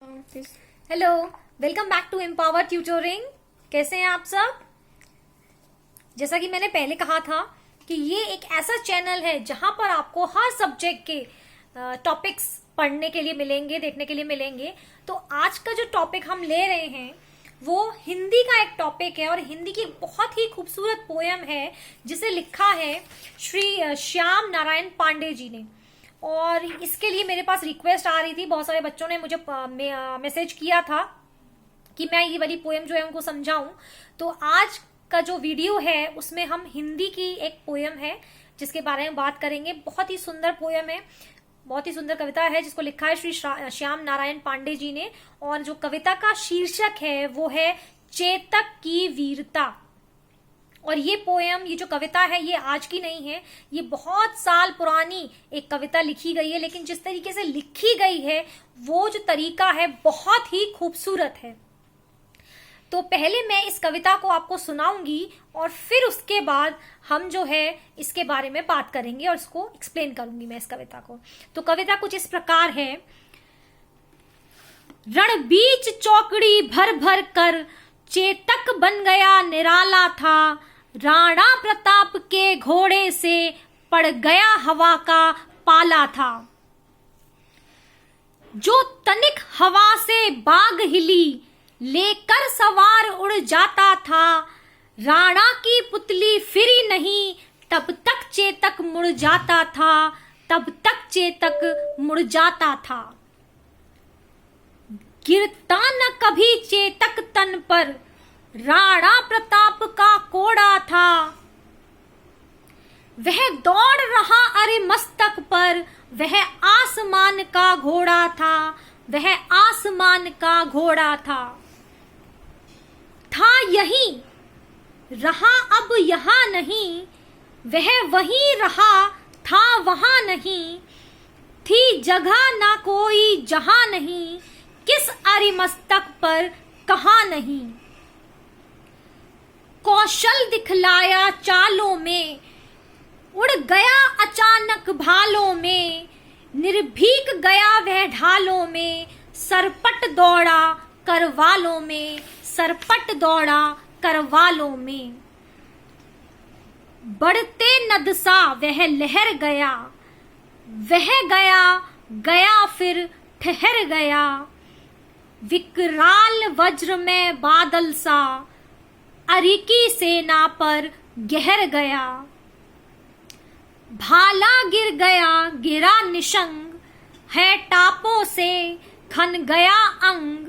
Hello, welcome back to empower tutoring. कैसे हैं आप सब? जैसा कि मैंने पहले कहा था कि ये एक ऐसा चैनल है जहां पर आपको हर सब्जेक्ट के टॉपिक्स पढ़ने के लिए मिलेंगे, देखने के लिए मिलेंगे। तो आज का जो टॉपिक हम ले रहे हैं वो हिंदी का एक टॉपिक है और हिंदी की बहुत ही खूबसूरत पोयम है जिसे लिखा है श्री श्याम नारायण पांडे जी ने। और इसके लिए मेरे पास रिक्वेस्ट आ रही थी, बहुत सारे बच्चों ने मुझे मैसेज किया था कि मैं ये वाली पोएम जो है उनको समझाऊं। तो आज का जो वीडियो है उसमें हम हिंदी की एक पोएम है जिसके बारे में बात करेंगे। बहुत ही सुंदर पोएम है, बहुत ही सुंदर कविता है जिसको लिखा है श्री श्याम नारायण पांडे जी ने। और जो कविता का शीर्षक है वो है चेतक की वीरता। और ये पोएम, ये जो कविता है, ये आज की नहीं है, ये बहुत साल पुरानी एक कविता लिखी गई है। लेकिन जिस तरीके से लिखी गई है वो जो तरीका है बहुत ही खूबसूरत है। तो पहले मैं इस कविता को आपको सुनाऊंगी और फिर उसके बाद हम जो है इसके बारे में बात करेंगे और इसको एक्सप्लेन करूंगी मैं इस कविता को। तो कविता कुछ इस प्रकार है। रण बीच चौकड़ी भर भर कर चेतक बन गया निराला था। राणा प्रताप के घोड़े से पड़ गया हवा का पाला था। जो तनिक हवा से बाग हिली लेकर सवार उड़ जाता था। राणा की पुतली फिरी नहीं तब तक चेतक मुड़ जाता था, तब तक चेतक मुड़ जाता था। गिरता न कभी चेतक तन पर राणा प्रताप का कोड़ा था। वह दौड़ रहा अरे मस्तक पर, वह आसमान का घोड़ा था, वह आसमान का घोड़ा था यहीं रहा अब यहां नहीं, वह वहीं रहा था वहां नहीं। थी जगह ना कोई जहां नहीं, किस अरे मस्तक पर कहां नहीं। कौशल दिखलाया चालों में, उड़ गया अचानक भालों में। निर्भीक गया वह ढालों में, सरपट दौड़ा करवालों में, सरपट दौड़ा करवालों में। बढ़ते नद सा वह लहर गया, वह गया गया फिर ठहर गया। विकराल वज्र में बादल सा अरिकी सेना पर गहर गया। भाला गिर गया गिरा निशंग, है टापों से खन गया अंग।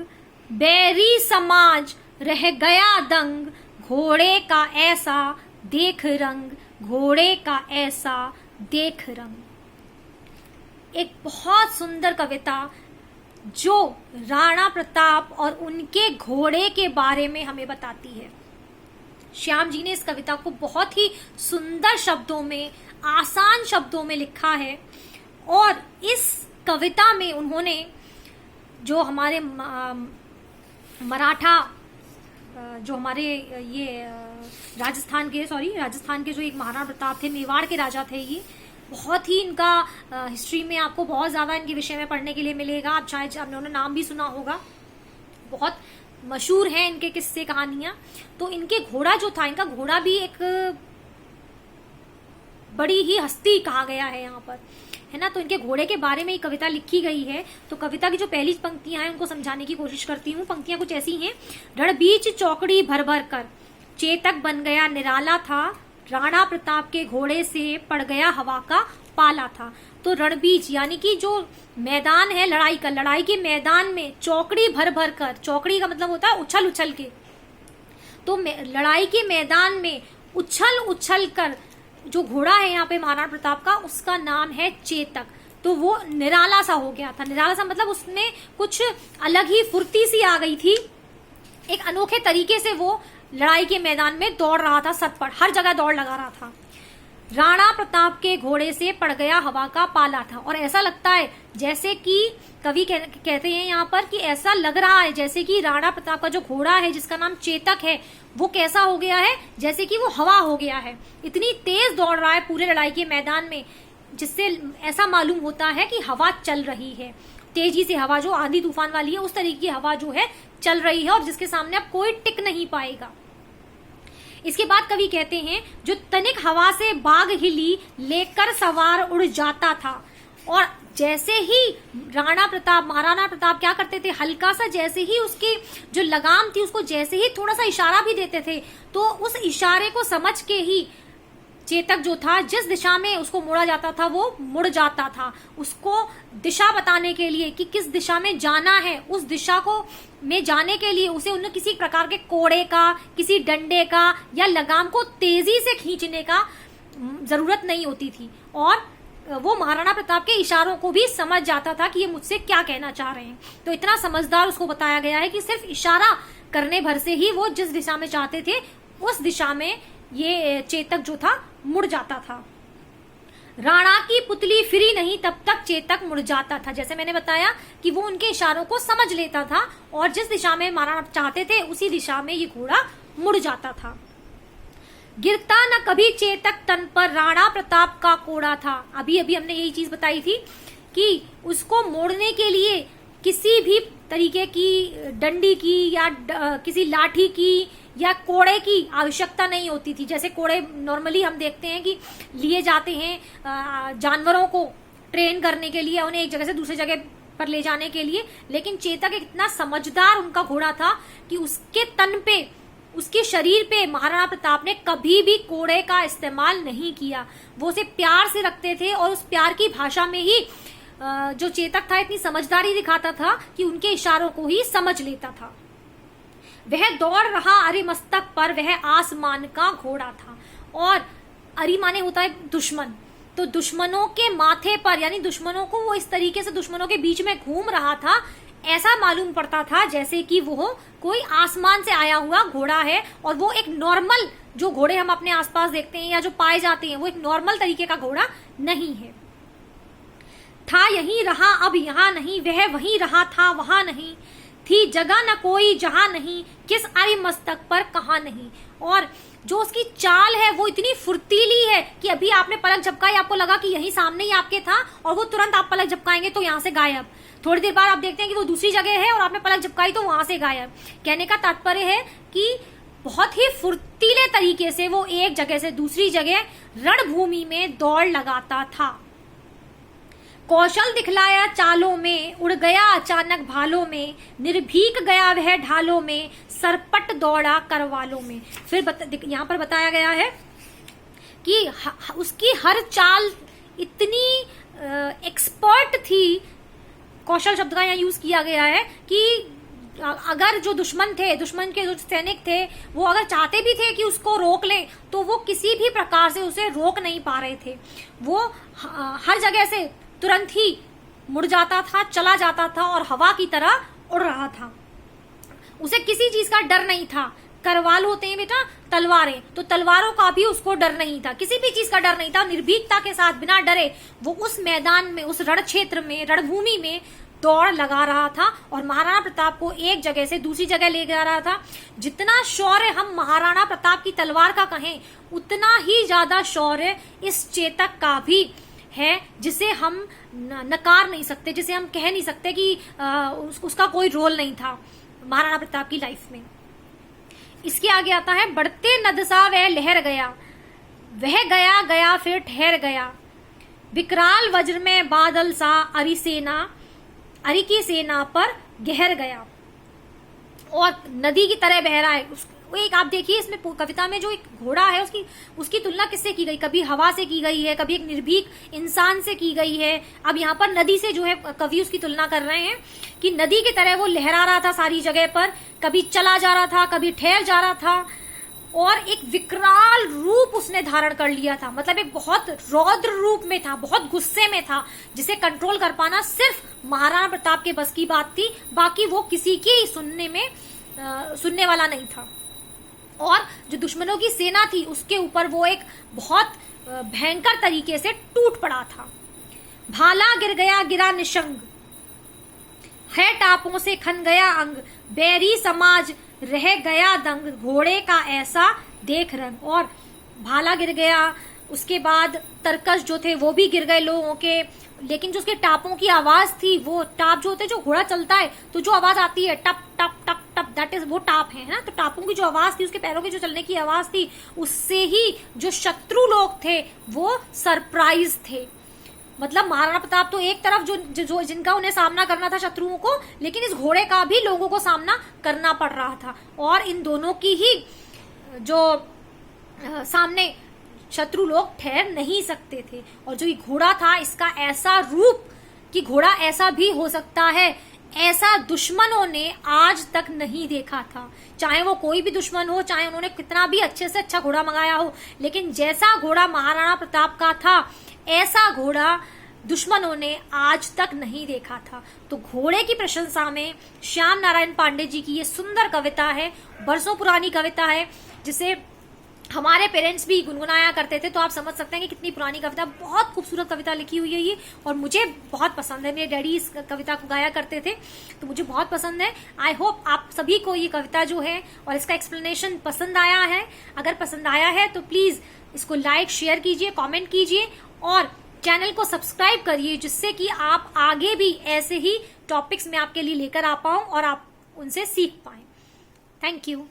बैरी समाज रह गया दंग, घोड़े का ऐसा देख रंग, घोड़े का ऐसा देख रंग। एक बहुत सुंदर कविता जो राणा प्रताप और उनके घोड़े के बारे में हमें बताती है। श्याम जी ने इस कविता को बहुत ही सुंदर शब्दों में, आसान शब्दों में लिखा है। और इस कविता में उन्होंने जो हमारे मराठा, जो हमारे ये राजस्थान के जो एक महाराणा प्रताप थे, मेवाड़ के राजा थे, ये बहुत ही इनका हिस्ट्री में आपको बहुत ज्यादा इनके विषय में पढ़ने के लिए मिलेगा। आप शायद आपने नाम भी सुना होगा, बहुत मशहूर है इनके किस्से कहानियां। तो इनके घोड़ा जो था, इनका घोड़ा भी एक बड़ी ही हस्ती कहा गया है यहाँ पर, है ना। तो इनके घोड़े के बारे में ही कविता लिखी गई है। तो कविता की जो पहली पंक्तियां हैं उनको समझाने की कोशिश करती हूँ। पंक्तियां कुछ ऐसी हैं। रण बीच चौकड़ी भर भर कर चेतक बन गया निराला था। राणा प्रताप के घोड़े से पड़ गया हवा का पाला था। तो रणबीच यानी कि जो मैदान है लड़ाई का, लड़ाई के मैदान में चौकड़ी भर भर कर, चौकड़ी का मतलब होता है उछल उछल के। तो लड़ाई के मैदान में उछल उछल कर जो घोड़ा है यहाँ पे महाराणा प्रताप का, उसका नाम है चेतक। तो वो निराला सा हो गया था। निराला सा मतलब उसमें कुछ अलग ही फुर्ती सी आ गई थी। एक अनोखे तरीके से वो लड़ाई के मैदान में दौड़ रहा था, सतपट हर जगह दौड़ लगा रहा था। राणा प्रताप के घोड़े से पड़ गया हवा का पाला था। और ऐसा लगता है जैसे कि कवि कहते हैं यहाँ पर कि ऐसा लग रहा है जैसे कि राणा प्रताप का जो घोड़ा है जिसका नाम चेतक है वो कैसा हो गया है, जैसे कि वो हवा हो गया है। इतनी तेज दौड़ रहा है पूरे लड़ाई के मैदान में जिससे ऐसा मालूम होता है कि हवा चल रही है। तेजी से हवा जो आंधी तूफान वाली है उस तरीके की हवा जो है चल रही है और जिसके सामने अब कोई टिक नहीं पाएगा। इसके बाद कवि कहते हैं, जो तनिक हवा से बाग हिली लेकर सवार उड़ जाता था। और जैसे ही महाराणा प्रताप क्या करते थे, हल्का सा जैसे ही उसकी जो लगाम थी उसको जैसे ही थोड़ा सा इशारा भी देते थे तो उस इशारे को समझ के ही चेतक जो था जिस दिशा में उसको मोड़ा जाता था वो मुड़ जाता था। उसको दिशा बताने के लिए कि किस दिशा में जाना है, उस दिशा को में जाने के लिए उसे उन्हें किसी प्रकार के कोड़े का, किसी डंडे का या लगाम को तेजी से खींचने का जरूरत नहीं होती थी। और वो महाराणा प्रताप के इशारों को भी समझ जाता था कि ये मुझसे क्या कहना चाह रहे हैं। तो इतना समझदार उसको बताया गया है कि सिर्फ इशारा करने भर से ही वो जिस दिशा में चाहते थे उस दिशा में ये चेतक जो था मुड़ जाता था। राणा की पुतली फिरी नहीं तब तक चेतक मुड़ जाता था। जैसे मैंने बताया कि वो उनके इशारों को समझ लेता था और जिस दिशा में महाराणा चाहते थे उसी दिशा में ये घोड़ा मुड़ जाता था। गिरता न कभी चेतक तन पर राणा प्रताप का कोड़ा था। अभी अभी हमने यही चीज बताई थी कि उसको मोड़ने के लिए किसी भी तरीके की डंडी की या किसी लाठी की या कोड़े की आवश्यकता नहीं होती थी। जैसे कोड़े नॉर्मली हम देखते हैं कि लिए जाते हैं जानवरों को ट्रेन करने के लिए, उन्हें एक जगह से दूसरी जगह पर ले जाने के लिए, लेकिन चेतक इतना समझदार उनका घोड़ा था कि उसके तन पे, उसके शरीर पे महाराणा प्रताप ने कभी भी कोड़े का इस्तेमाल नहीं किया। वो उसे प्यार से रखते थे और उस प्यार की भाषा में ही जो चेतक था इतनी समझदारी दिखाता था कि उनके इशारों को ही समझ लेता था। वह दौड़ रहा अरि मस्तक पर, वह आसमान का घोड़ा था। और अरि माने होता है दुश्मन, तो दुश्मनों के माथे पर, यानी दुश्मनों को वो इस तरीके से दुश्मनों के बीच में घूम रहा था, ऐसा मालूम पड़ता था जैसे कि वो कोई आसमान से आया हुआ घोड़ा है और वो एक नॉर्मल जो घोड़े हम अपने आसपास देखते हैं या जो पाए जाते हैं वो एक नॉर्मल तरीके का घोड़ा नहीं है। था यहीं रहा अब यहाँ नहीं, वह वहीं रहा था वहां नहीं, थी जगह न कोई जहां नहीं, किस अरि मस्तक पर कहा नहीं। और जो उसकी चाल है वो इतनी फुर्तीली है कि अभी आपने पलक झपकाई, आपको लगा कि यही सामने ही आपके था और वो तुरंत आप पलक झपकाएंगे तो यहाँ से गायब। थोड़ी देर बाद आप देखते हैं कि वो दूसरी जगह है और आपने पलक झपकाई तो वहां से गायब। कहने का तात्पर्य है कि बहुत ही फुर्तीले तरीके से वो एक जगह से दूसरी जगह रणभूमि में दौड़ लगाता था। कौशल दिखलाया चालों में, उड़ गया अचानक भालों में, निर्भीक गया वह ढालों में, सरपट दौड़ा करवालों में। फिर यहाँ पर बताया गया है कि उसकी हर चाल इतनी एक्सपर्ट थी, कौशल शब्द का यहाँ यूज किया गया है कि अगर जो दुश्मन थे, दुश्मन के जो सैनिक थे, वो अगर चाहते भी थे कि उसको रोक लें तो वो किसी भी प्रकार से उसे रोक नहीं पा रहे थे। वो हर जगह से तुरंत ही मुड़ जाता था, चला जाता था और हवा की तरह उड़ रहा था। उसे किसी चीज का डर नहीं था। करवाल होते हैं बेटा तलवारें, तो तलवारों का भी उसको डर नहीं था, किसी भी चीज का डर नहीं था। निर्भीकता के साथ बिना डरे वो उस मैदान में, उस रण क्षेत्र में, रणभूमि में दौड़ लगा रहा था और महाराणा प्रताप को एक जगह से दूसरी जगह ले जा रहा था। जितना शौर्य हम महाराणा प्रताप की तलवार का कहें उतना ही ज्यादा शौर्य इस चेतक का भी है, जिसे हम नकार नहीं सकते, जिसे हम कह नहीं सकते कि उसका कोई रोल नहीं था महाराणा प्रताप की लाइफ में। इसके आगे आता है, बढ़ते नदसा वह लहर गया, वह गया गया फिर ठहर गया, विकराल वज्र में बादल सा अरि की सेना पर गहर गया। और नदी की तरह बह रहा है। वो एक आप देखिए इसमें कविता में जो एक घोड़ा है उसकी तुलना किससे की गई, कभी हवा से की गई है, कभी एक निर्भीक इंसान से की गई है। अब यहाँ पर नदी से जो है कवि उसकी तुलना कर रहे हैं कि नदी की तरह वो लहरा रहा था सारी जगह पर, कभी चला जा रहा था, कभी ठहर जा रहा था और एक विकराल रूप उसने धारण कर लिया था। मतलब एक बहुत रौद्र रूप में था, बहुत गुस्से में था, जिसे कंट्रोल कर पाना सिर्फ महाराणा प्रताप के बस की बात थी। बाकी वो किसी की सुनने वाला नहीं था। और जो दुश्मनों की सेना थी उसके ऊपर वो एक बहुत भयंकर तरीके से टूट पड़ा था। भाला गिर गया गिरा निशंग, है टापों से खन गया अंग, बैरी समाज रह गया दंग, घोड़े का ऐसा देख रंग। और भाला गिर गया, उसके बाद तरकश जो थे वो भी गिर गए लोगों के, लेकिन जो उसके टापों की आवाज थी, वो टाप जो होते हैं, जो घोड़ा चलता है तो जो आवाज आती है टप टप टप टप, दैट इज वो टाप है ना। तो टापों की जो आवाज थी, उसके पैरों की जो चलने की आवाज थी, उससे ही जो शत्रु लोग थे वो सरप्राइज थे। मतलब महाराणा प्रताप तो एक तरफ जो जिनका उन्हें सामना करना था शत्रुओं को, लेकिन इस घोड़े का भी लोगों को सामना करना पड़ रहा था, और इन दोनों की ही जो सामने शत्रु लोग ठहर नहीं सकते थे। और जो ये घोड़ा था, इसका ऐसा रूप कि घोड़ा ऐसा भी हो सकता है, ऐसा दुश्मनों ने आज तक नहीं देखा था। चाहे वो कोई भी दुश्मन हो, चाहे उन्होंने कितना भी अच्छे से अच्छा घोड़ा मंगाया हो, लेकिन जैसा घोड़ा महाराणा प्रताप का था, ऐसा घोड़ा दुश्मनों ने आज तक नहीं देखा था। तो घोड़े की प्रशंसा में श्याम नारायण पांडे जी की ये सुंदर कविता है, बरसों पुरानी कविता है, जिसे हमारे पेरेंट्स भी गुनगुनाया करते थे। तो आप समझ सकते हैं कि कितनी पुरानी कविता, बहुत खूबसूरत कविता लिखी हुई है ये, और मुझे बहुत पसंद है। मेरे डैडी इस कविता को गाया करते थे, तो मुझे बहुत पसंद है। आई होप आप सभी को ये कविता जो है और इसका एक्सप्लेनेशन पसंद आया है। अगर पसंद आया है तो प्लीज इसको लाइक, शेयर कीजिए, कॉमेंट कीजिए और चैनल को सब्सक्राइब करिए, जिससे कि आप आगे भी ऐसे ही टॉपिक्स में आपके लिए लेकर आ पाऊं और आप उनसे सीख पाएं। Thank you.